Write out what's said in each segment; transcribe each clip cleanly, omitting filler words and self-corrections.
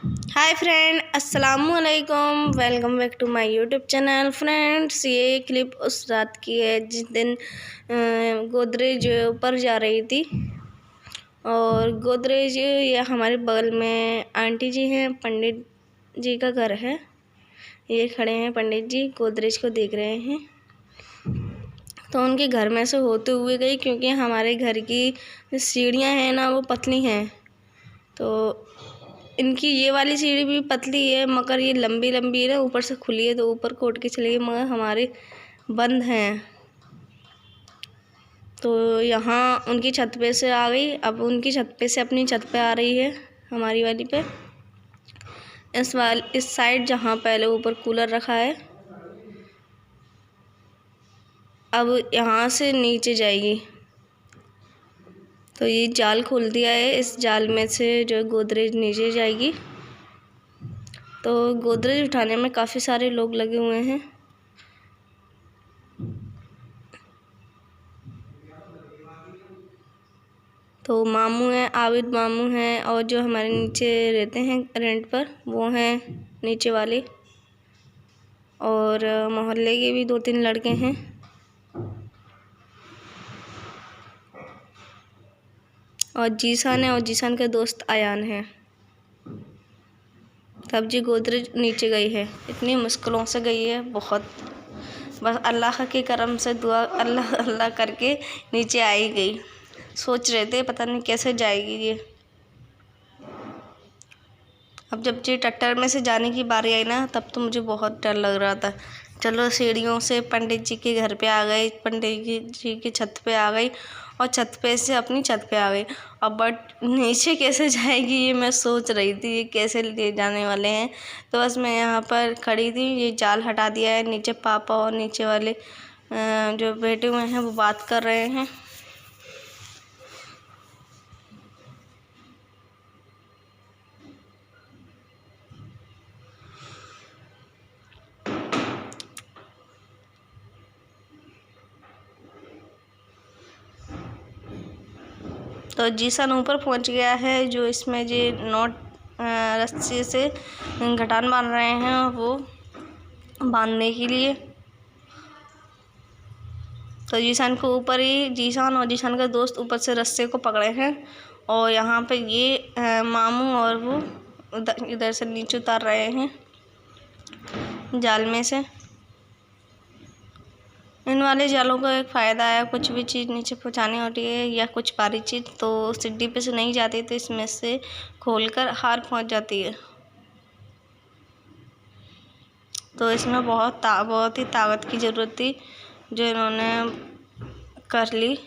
हाय friend, अस्सलामुअलैकुम। Welcome back to my YouTube channel. Friends, ये clip उस रात की है जिस दिन गोदरेज ऊपर जा रही थी। और गोदरेज ये हमारे बगल में आंटी जी हैं, पंडित जी का घर है। ये खड़े हैं पंडित जी, गोदरेज को देख रहे हैं। तो उनके घर में से होते हुए गई, क्योंकि हमारे घर की सीढ़ियाँ हैं ना, वो पतली हैं। तो इनकी ये वाली सीढ़ी भी पतली है, मगर ये लंबी लंबी है ना, ऊपर से खुली है तो ऊपर को उठ के चली गई, मगर हमारे बंद हैं। तो यहाँ उनकी छत पे से आ गई, अब उनकी छत पे से अपनी छत पे आ रही है, हमारी वाली पे। इस साइड जहाँ पहले ऊपर कूलर रखा है, अब यहाँ से नीचे जाएगी। तो ये जाल खोल दिया है, इस जाल में से जो गोदरेज नीचे जाएगी। तो गोदरेज उठाने में काफ़ी सारे लोग लगे हुए हैं। तो मामू हैं, आबिद मामू हैं, और जो हमारे नीचे रहते हैं रेंट पर, वो हैं नीचे वाले। और मोहल्ले के भी 2-3 लड़के हैं। और जीसान है, और जीसान का दोस्त आयान है। तब जी गोदरेज नीचे गई है, इतनी मुश्किलों से गई है, बहुत। बस अल्लाह के करम से दुआ अल्लाह अल्लाह करके नीचे आई गई। सोच रहे थे पता नहीं कैसे जाएगी ये। अब जब जी ट्रैक्टर में से जाने की बारी आई ना, तब तो मुझे बहुत डर लग रहा था। चलो सीढ़ियों से पंडित जी के घर पे आ गई, पंडित जी की छत पे आ गई, और छत पे से अपनी छत पे आ गई। अब बट नीचे कैसे जाएगी ये मैं सोच रही थी, ये कैसे ले जाने वाले हैं। तो बस मैं यहाँ पर खड़ी थी, ये जाल हटा दिया है। नीचे पापा और नीचे वाले जो बैठे हुए हैं वो बात कर रहे हैं। तो जीसन ऊपर पहुंच गया है, जो इसमें जी नोट रस्सी से घटान बांध रहे हैं, वो बांधने के लिए। तो जीसान को ऊपर ही, जीसान और जीसान का दोस्त ऊपर से रस्से को पकड़े हैं, और यहाँ पे ये मामू और वो इधर से नीचे उतार रहे हैं जाल में से। इन वाले जालों का एक फ़ायदा है, कुछ भी चीज़ नीचे पहुँचानी होती है या कुछ भारी चीज़, तो सीढ़ी पे से नहीं जाती, तो इसमें से खोलकर हार पहुँच जाती है। तो इसमें बहुत ही ताकत की ज़रूरत थी, जो इन्होंने कर ली।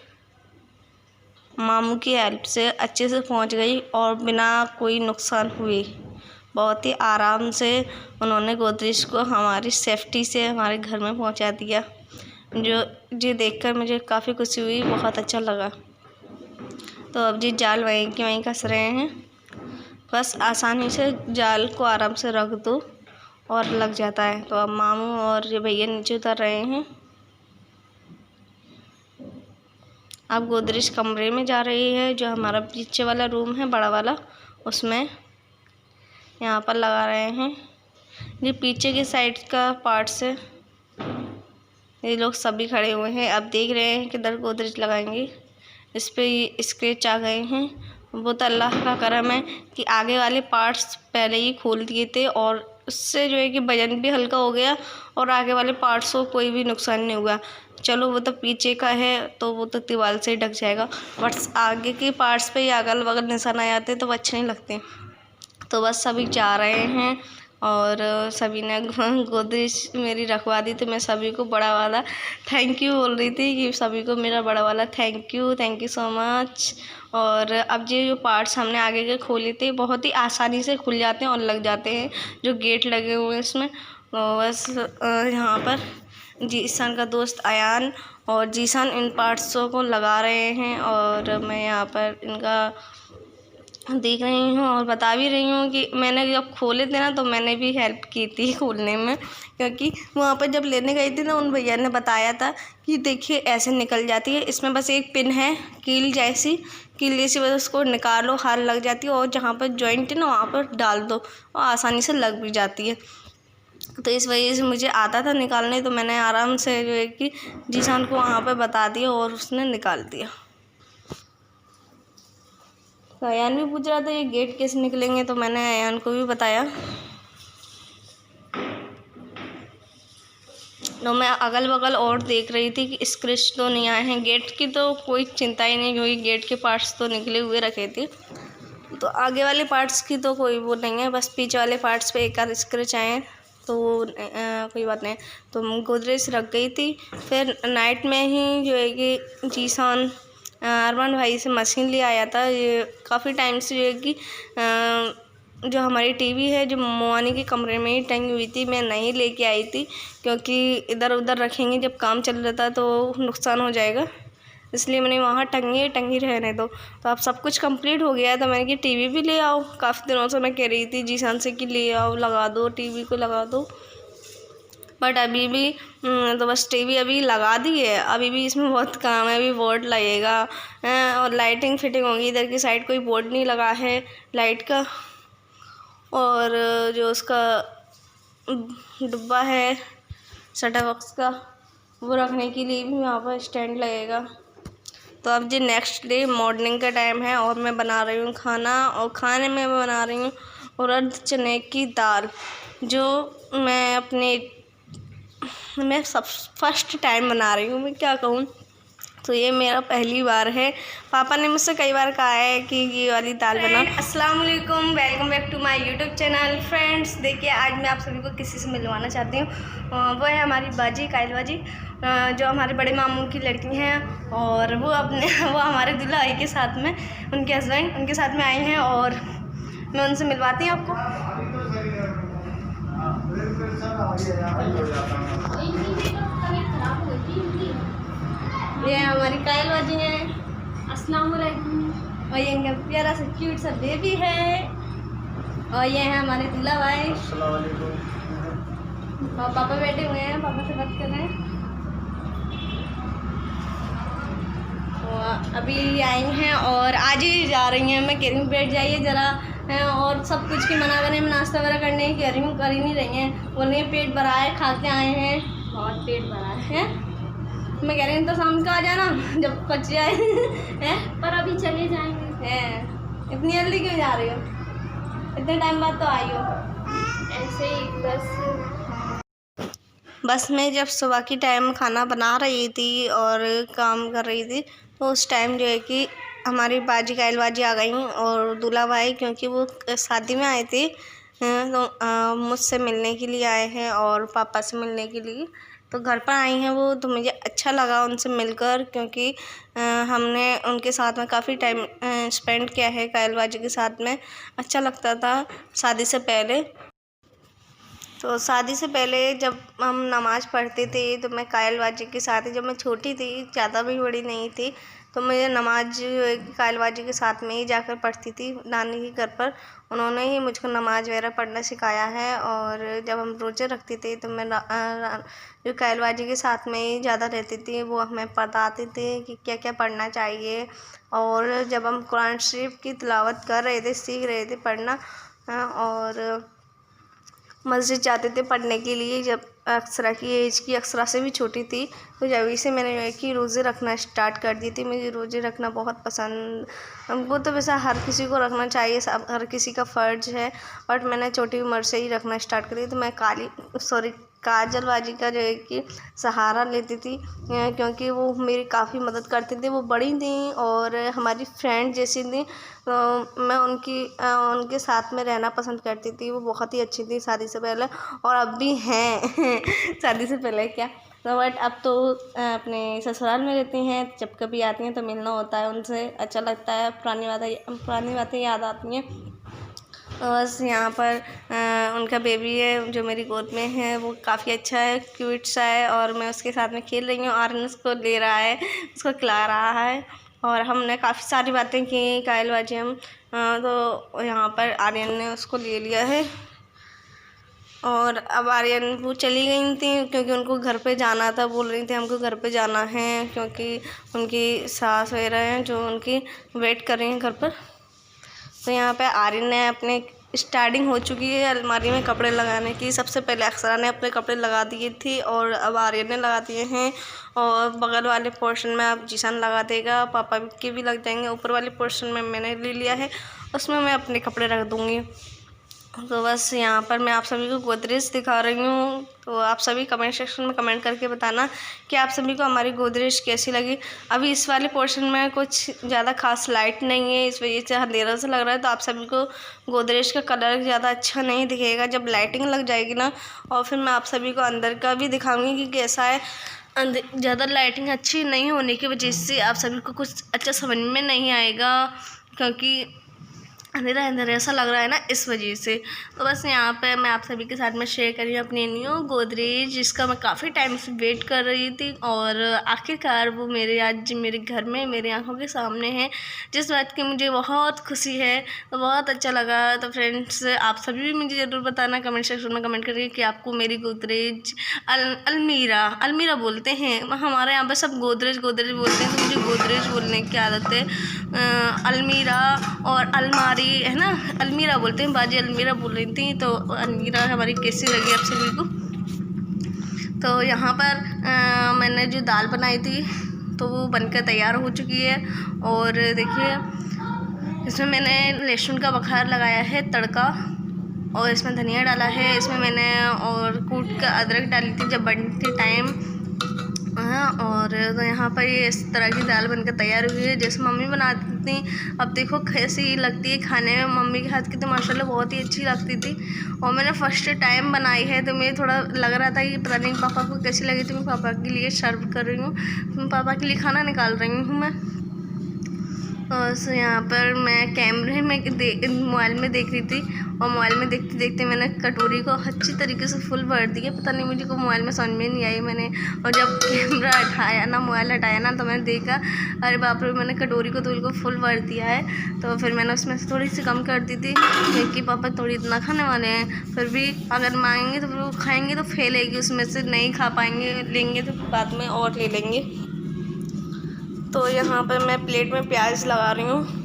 मामू की हेल्प से अच्छे से पहुँच गई, और बिना कोई नुकसान हुए बहुत ही आराम से उन्होंने गोदरेज को हमारी सेफ्टी से हमारे घर में पहुँचा दिया। जो जी देखकर मुझे काफ़ी खुशी हुई, बहुत अच्छा लगा। तो अब जी जाल वहीं की वहीं कस रहे हैं। बस आसानी से जाल को आराम से रख दो और लग जाता है। तो अब मामू और ये भैया नीचे उतर रहे हैं। अब गोदरेज कमरे में जा रही है, जो हमारा पीछे वाला रूम है बड़ा वाला, उसमें यहाँ पर लगा रहे हैं। ये पीछे की साइड का पार्ट से ये लोग सभी खड़े हुए हैं, अब देख रहे हैं किधर गोदरेज लगाएंगे। इस पे ये स्क्रैच आ गए हैं। वो तो अल्लाह का करम है कि आगे वाले पार्ट्स पहले ही खोल दिए थे, और उससे जो है कि वजन भी हल्का हो गया, और आगे वाले पार्ट्स को कोई भी नुकसान नहीं हुआ। चलो वो तो पीछे का है, तो वो तो दीवार से ही ढक जाएगा, बट आगे के पार्ट्स पे या अगल बगल निशान आ जाते तो वो अच्छे नहीं लगते। तो बस सभी जा रहे हैं, और सभी ने गोदरेज मेरी रखवा दी, तो मैं सभी को बड़ा वाला थैंक यू बोल रही थी कि सभी को मेरा बड़ा वाला थैंक यू सो मच। और अब ये जो पार्ट्स हमने आगे के खोले थे, बहुत ही आसानी से खुल जाते हैं और लग जाते हैं, जो गेट लगे हुए हैं इसमें। तो बस यहाँ पर जीसान का दोस्त आयान और जीसान इन पार्ट्सों को लगा रहे हैं, और मैं यहाँ पर इनका देख रही हूँ और बता भी रही हूँ कि मैंने जब खोले थे ना, तो मैंने भी हेल्प की थी खोलने में, क्योंकि वहाँ पर जब लेने गई थी ना, उन भैया ने बताया था कि देखिए ऐसे निकल जाती है, इसमें बस एक पिन है कील जैसी, किल्ली से बस उसको निकालो, हाथ लग जाती है, और जहाँ पर जॉइंट है ना वहाँ पर डाल दो और आसानी से लग भी जाती है। तो इस वजह से मुझे आता था निकालने, तो मैंने आराम से जो है कि जीशान को वहाँ पर बता दिया और उसने निकाल दिया। तो अयान भी पूछ रहा था ये गेट कैसे निकलेंगे, तो मैंने अयान को भी बताया। तो मैं अगल बगल और देख रही थी कि स्क्रैच तो नहीं आए हैं। गेट की तो कोई चिंता ही नहीं, क्योंकि गेट के पार्ट्स तो निकले हुए रखे थे, तो आगे वाले पार्ट्स की तो कोई वो नहीं है, बस पीछे वाले पार्ट्स पे एक आध स्क्रैच आए हैं, तो कोई बात नहीं। तो गोदरेज रख गई थी। फिर नाइट में ही जो है कि जीशान अरमान भाई से मशीन ले आया था। ये काफ़ी टाइम से जो है कि जो हमारी टीवी है जो मोआनी के कमरे में ही टंगी हुई थी, मैं नहीं लेके आई थी, क्योंकि इधर उधर रखेंगे जब काम चल रहा था तो नुकसान हो जाएगा, इसलिए मैंने वहाँ टंगी रहने दो। तो अब सब कुछ कंप्लीट हो गया है, तो मैंने कि टीवी भी ले आओ। काफ़ी दिनों से मैं कह रही थी जीशान से कि ले आओ, लगा दो, टीवी को लगा दो, बट अभी भी तो बस टीवी अभी लगा दी है, अभी भी इसमें बहुत काम है, अभी बोर्ड लगेगा और लाइटिंग फिटिंग होगी। इधर की साइड कोई बोर्ड नहीं लगा है लाइट का, और जो उसका डिब्बा है सेटअप बॉक्स का वो रखने के लिए भी वहाँ पर स्टैंड लगेगा। तो अब जी नेक्स्ट डे मॉर्निंग का टाइम है और मैं बना रही हूँ खाना, और खाने में मैं बना रही हूँ उड़द चने की दाल, जो मैं सब फर्स्ट टाइम बना रही हूँ, मैं क्या कहूँ। तो ये मेरा पहली बार है। पापा ने मुझसे कई बार कहा है कि ये वाली दाल बना। अस्सलाम वालेकुम, welcome back to my YouTube channel. Friends देखिए, आज मैं आप सभी को किसी से मिलवाना चाहती हूँ। वो है हमारी बाजी, कायल बाजी, जो हमारे बड़े मामू की लड़की हैं, और वो हमारे दूल्हा भाई के साथ में, उनके हस्बैंड उनके साथ में आए हैं, और मैं उनसे मिलवाती हूँ आपको। ये हमारी कायल बाजी है। अस्सलाम वालेकुम। और ये इनका प्यारा सा क्यूट सा बेबी है, और ये है हमारे दूल्हा भाई। अस्सलाम वालेकुम। और पापा बैठे हुए हैं, पापा से बात कर रहे हैं। तो अभी आई हैं और आज ही जा रही हैं। मैं कह रही हूँ बैठ जाइए ज़रा, और सब कुछ की मना बने में नाश्ता वगैरह करने की कह रही हूँ, कर ही नहीं रही हैं। बोल रही हैं पेट भरा है, खा के आए हैं, बहुत पेट भरा है। मैं कह रही हूँ तो शाम को आ जाना जब पच जाए है, पर अभी चले जाएंगे। हैं इतनी जल्दी क्यों जा रही हो, इतने टाइम बाद तो आई हो। ऐसे ही बस मैं जब सुबह की टाइम खाना बना रही थी और काम कर रही थी, तो उस टाइम जो है कि हमारी बाजी कायल बाजी आ गई, और दूल्हा भाई क्योंकि वो शादी में आए थे, तो मुझसे मिलने के लिए आए हैं और पापा से मिलने के लिए, तो घर पर आई हैं वो। तो मुझे अच्छा लगा उनसे मिलकर, क्योंकि हमने उनके साथ में काफ़ी टाइम स्पेंड किया है, कायल बाजी के साथ में अच्छा लगता था शादी से पहले। तो शादी से पहले जब हम नमाज़ पढ़ते थे, तो मैं कायल बाजी के साथ ही, जब मैं छोटी थी, ज़्यादा भी बड़ी नहीं थी, तो मैं नमाज कायल बाजी के साथ में ही जाकर पढ़ती थी नानी के घर पर। उन्होंने ही मुझको नमाज वगैरह पढ़ना सिखाया है, और जब हम रोज़े रखते थे तो मैं जो कायल बाजी के साथ में ही ज़्यादा रहती थी, वो हमें बताते थे कि क्या क्या पढ़ना चाहिए। और जब हम कुरान शरीफ की तिलावत कर रहे थे, सीख रहे थे पढ़ना, और मस्जिद जाते थे पढ़ने के लिए, जब अक्सरा की एज की, अक्सरा से भी छोटी थी, तो जब से मैंने जो है कि रोज़े रखना स्टार्ट कर दी थी। मुझे रोज़े रखना बहुत पसंद, हमको तो वैसा हर किसी को रखना चाहिए, हर किसी का फ़र्ज़ है, बट मैंने छोटी उम्र से ही रखना स्टार्ट करी। तो मैं काजल बाजी का जो है कि सहारा लेती थी, क्योंकि वो मेरी काफ़ी मदद करती थी। वो बड़ी थी और हमारी फ्रेंड जैसी थी, तो मैं उनके साथ में रहना पसंद करती थी। वो बहुत ही अच्छी थी शादी से पहले, और अब भी हैं शादी से पहले क्या, तो बट अब तो अपने ससुराल में रहती हैं। जब कभी आती हैं तो मिलना होता है उनसे, अच्छा लगता है, पुरानी बातें याद आती हैं। बस यहाँ पर उनका बेबी है जो मेरी गोद में है, वो काफ़ी अच्छा है, क्यूट सा है, और मैं उसके साथ में खेल रही हूँ। आर्यन उसको ले रहा है, उसको खिला रहा है, और हमने काफ़ी सारी बातें की कायल बाजी हम। तो यहाँ पर आर्यन ने उसको ले लिया है, और अब आर्यन वो चली गई थी क्योंकि उनको घर पे जाना था। बोल रही थी हमको घर पे जाना है क्योंकि उनकी सास वगैरह हैं जो उनकी वेट कर रही हैं घर पर। तो यहाँ पे आर्यन ने अपने स्टार्टिंग हो चुकी है अलमारी में कपड़े लगाने की। सबसे पहले अक्षरा ने अपने कपड़े लगा दिए थे और अब आर्यन ने लगा दिए हैं। और बगल वाले पोर्शन में अब जीशान लगा देगा, पापा के भी लग जाएंगे। ऊपर वाले पोर्शन में मैंने ले लिया है, उसमें मैं अपने कपड़े रख दूँगी। तो बस यहाँ पर मैं आप सभी को गोदरेज दिखा रही हूँ। तो आप सभी कमेंट सेक्शन में कमेंट करके बताना कि आप सभी को हमारी गोदरेज कैसी लगी। अभी इस वाले पोर्शन में कुछ ज़्यादा खास लाइट नहीं है, इस वजह से अंधेरा सा लग रहा है। तो आप सभी को गोदरेज का कलर ज़्यादा अच्छा नहीं दिखेगा। जब लाइटिंग लग जाएगी ना, और फिर मैं आप सभी को अंदर का भी दिखाऊँगी कि कैसा है। ज़्यादा लाइटिंग अच्छी नहीं होने की वजह से आप सभी को कुछ अच्छा समझ में नहीं आएगा, क्योंकि अंधेरा अंधेरा ऐसा लग रहा है ना, इस वजह से। तो बस यहाँ पे मैं आप सभी के साथ में शेयर कर रही हूँ अपनी न्यू गोदरेज, जिसका मैं काफ़ी टाइम से वेट कर रही थी और आखिरकार वो मेरे आज मेरे घर में मेरी आंखों के सामने है, जिस बात की मुझे बहुत खुशी है। तो बहुत अच्छा लगा। तो फ्रेंड्स, आप सभी भी मुझे ज़रूर बताना कमेंट सेक्शन में कमेंट करके कि आपको मेरी गोदरेज अलमीरा बोलते हैं, हमारे यहाँ पर सब गोदरेज बोलते हैं, तो मुझे गोदरेज बोलने की आदत है। अलमीरा और अलमारी है ना, अलमीरा बोलते हैं, बाजी अलमीरा बोल रही थी। तो अलमीरा हमारी कैसी लगी आप सभी को। तो यहाँ पर मैंने जो दाल बनाई थी तो वो बनकर तैयार हो चुकी है। और देखिए इसमें मैंने लहसुन का बघार लगाया है, तड़का, और इसमें धनिया डाला है। इसमें मैंने और कूट का अदरक डाली थी जब बनते टाइम। हाँ, और तो यहाँ पर ये इस तरह की दाल बनकर तैयार हुई है जैसे मम्मी बनाती थी। अब देखो कैसी लगती है खाने में, मम्मी के हाथ की तो माशाल्लाह बहुत ही अच्छी लगती थी। और मैंने फर्स्ट टाइम बनाई है तो मुझे थोड़ा लग रहा था कि पता नहीं पापा को कैसी लगी। तो मैं पापा के लिए सर्व कर रही हूँ, तो पापा के लिए खाना निकाल रही हूँ मैं। और यहाँ पर मैं कैमरे में मोबाइल में देख रही थी, और मोबाइल में देखते देखते मैंने कटोरी को अच्छी तरीके से फुल भर दिया। पता नहीं मुझे को मोबाइल में समझ में नहीं आई मैंने, और जब कैमरा हटाया ना, मोबाइल हटाया ना, तो मैंने देखा अरे बाप रे, मैंने कटोरी को तो बिल्कुल फुल भर दिया है। तो फिर मैंने उसमें से थोड़ी सी कम कर दी थी क्योंकि पापा थोड़ी इतना खाने वाले हैं। फिर भी अगर मांगेंगे तो फिर वो खाएँगे तो फैलेगी, उसमें से नहीं खा पाएंगे, लेंगे तो बाद में और ले लेंगे। तो यहाँ पर मैं प्लेट में प्याज लगा रही हूँ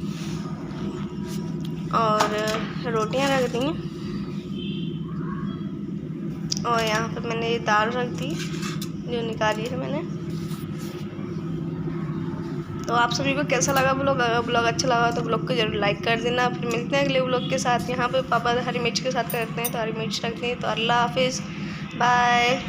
और रोटियाँ रख दी, और यहाँ पर मैंने ये दाल रख दी जो निकाली है मैंने। तो आप सभी को कैसा लगा ब्लॉग? अगर ब्लॉग अच्छा लगा तो ब्लॉग को जरूर लाइक कर देना। फिर मिलते हैं अगले ब्लॉग के साथ। यहाँ पे पापा हरी मिर्च के साथ करते हैं तो हरी मिर्च रखते हैं। तो अल्लाह हाफिज़, बाय।